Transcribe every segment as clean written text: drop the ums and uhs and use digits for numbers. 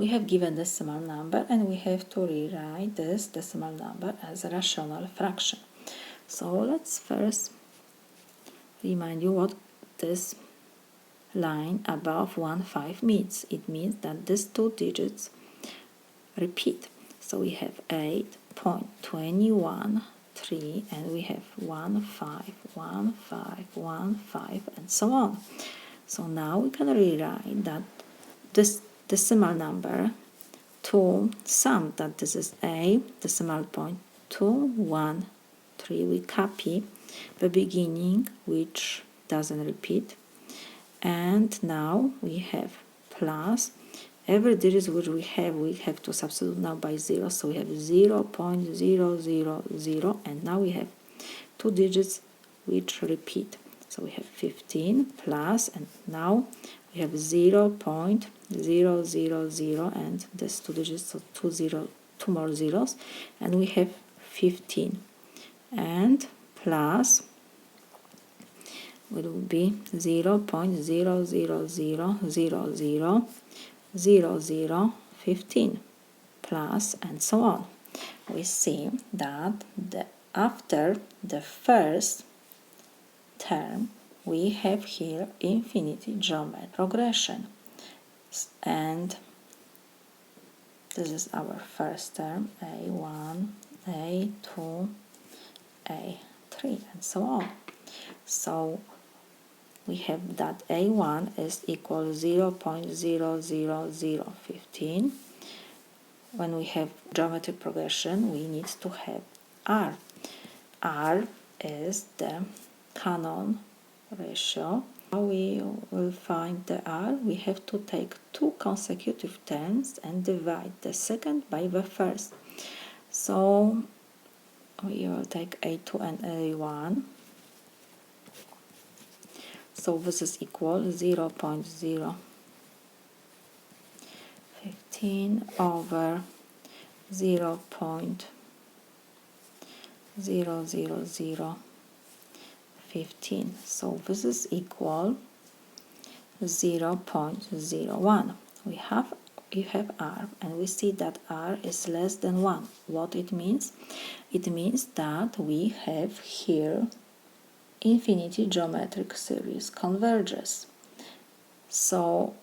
we have given decimal number and we have to rewrite this decimal number as a rational fraction. So let's first remind you what this line above 1/5 means. It means that these two digits repeat. So we have 8.213 and we have 151515 and so on. So now we can rewrite that this decimal number to sum, that this is a decimal point 213. We copy the beginning, which doesn't repeat, and now we have plus every digit which we have to substitute now by 0, so we have 0.000, and now we have two digits which repeat, so we have 15 plus, and now we have 0.000 and there's two digits, so two more zeros, and we have 15, and plus it will be 0.000000015 plus, and so on. We see that after the first term we have here infinity geometric progression, and this is our first term, a1, a2, a3, and so on. So we have that a1 is equal 0.00015. When we have geometric progression, we need to have r. R is the Cannon ratio. How we will find the r? We have to take two consecutive terms and divide the second by the first. So we will take a2 and a1. So this is equal 0.015 over 0.00015. So this is equal 0.01. We have r, and we see that r is less than 1. What it means? It means that we have here infinity geometric series converges. So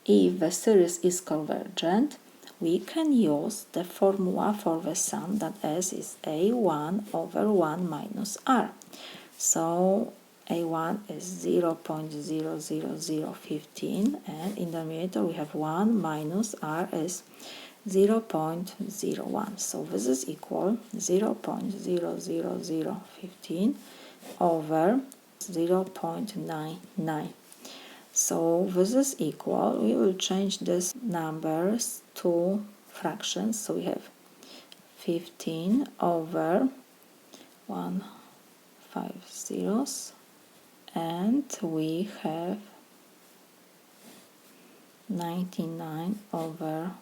if the series is convergent, we can use the formula for the sum, that S is a1 over 1 minus r. So a1 is 0.00015, and in the numerator we have 1 minus r is 0.01. So this is equal 0.00015 over 0.99. So this is equal, we will change these numbers to fractions, so we have 15 over 150, and we have 99 over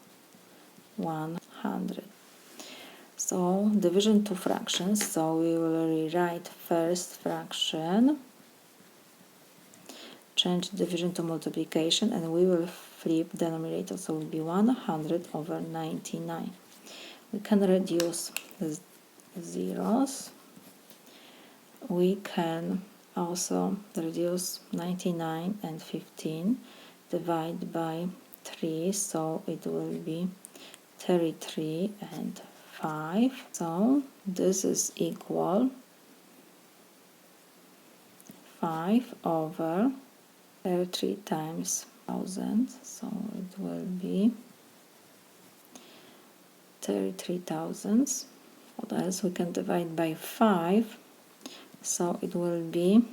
100. So division to fractions, so we will rewrite first fraction, change division to multiplication, and we will flip denominator, so it will be 100 over 99. We can reduce the zeros. We can also reduce 99 and 15, divide by 3, so it will be 33 and 5. So this is equal 5 over 33 times 1000, so it will be 33,000. What else? We can divide by 5, so it will be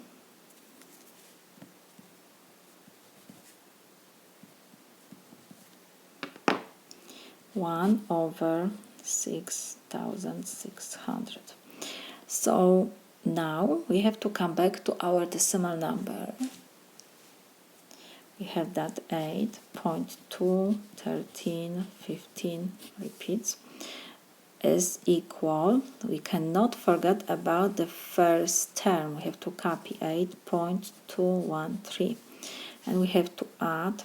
1 over 6,600. So now we have to come back to our decimal number. We have that 8.21315 repeats is equal. We cannot forget about the first term. We have to copy 8.213, and we have to add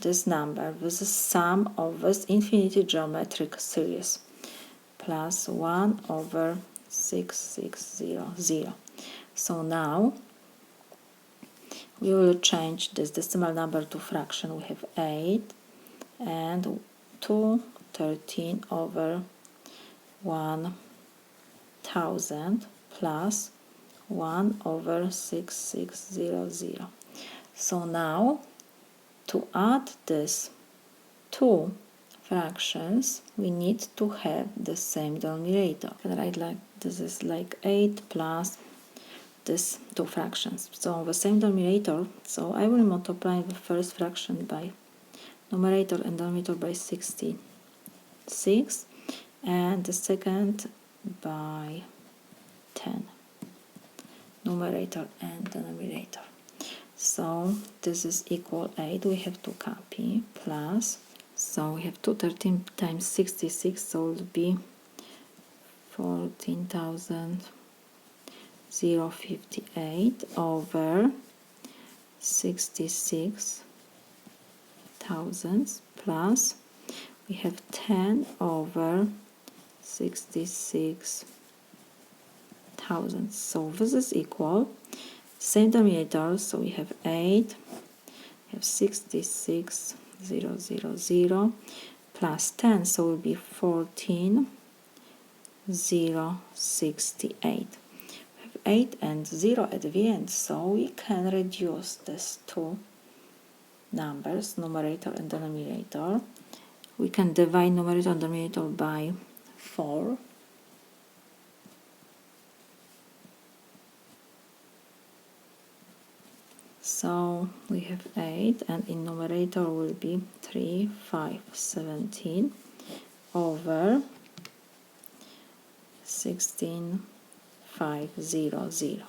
this number with the sum of this infinity geometric series plus 1 over 6600. So now we will change this decimal number to fraction. We have 8 and 213 over 1000 plus 1 over 6600. So now to add these two fractions we need to have the same denominator. I write like this is like 8 plus these two fractions. So the same denominator, so I will multiply the first fraction by numerator and denominator by 66 and the second by 10, numerator and denominator. So this is equal 8, we have to copy, plus, so we have 213 times 66, so it will be 14,058 over 66 thousandths plus we have 10 over 66 thousandths. So this is equal same denominator, so we have 8, we have 66,000 plus 10, so it will be 14,068. We have 8 and 0 at the end, so we can reduce these two numbers, numerator and denominator. We can divide numerator and denominator by 4. So we have 8 and in numerator will be 3,517 over 16,500.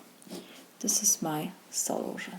This is my solution.